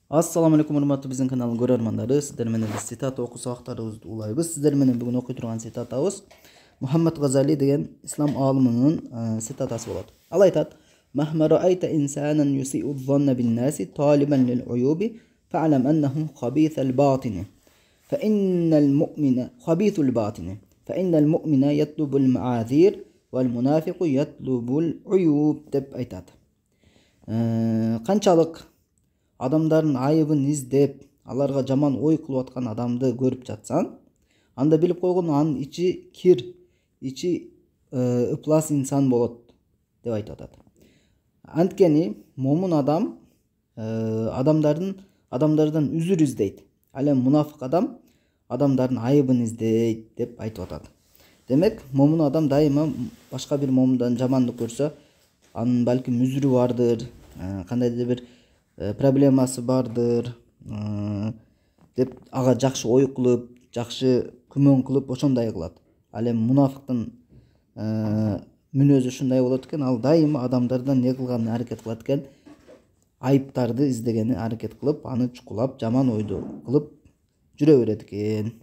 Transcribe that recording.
Assalamu alaikum урматтуу биздин каналдын көрөрмандары. Сиздер менен биз цитата окуу сабактарыбызды улайбыз. Сиздер менен бүгүн окуй турган цитатабыз Мухаммад Газали деген ислам алымынын цитатасы болот. Ал айтат: "Махма раайта инсанан юси'у дhanna bin-nasi taliban lil-uyubi fa'lam annahu khabithul batini fa innal mu'mina khabithul batini fa innal mu'mina yatlubul ma'azir wal munafiqu yatlubul uyub" деп айтат. Канчалык адамдардын айыбын издеп, аларга жаман ой кылып аткан адамды көрүп жатсаң, анда билип койгон анын ичи кир, ичи ыплас инсан болот деп айтып атат. Анткени момун адам адамдардан үзүр издейт. Ал эми мунафык адам адамдардын айыбын издейт деп айтып атат. Демек, момун адам дайыма башка бир момундан жамандык көрсө, анын балким үзүрү бардыр, кандайдыр бир проблемасы бардыр деп ага жакшы ой кылып, жакшы күмөн кылып ошондой кылат. Ал эми мунафыктын мүнөзү ушундай болот экен, ал дайыма адамдардан не кылганын аракет кылат экен, айыптарды издегени аракет кылып, аны чукулап, жаман ойду кылып жүрө берет экен.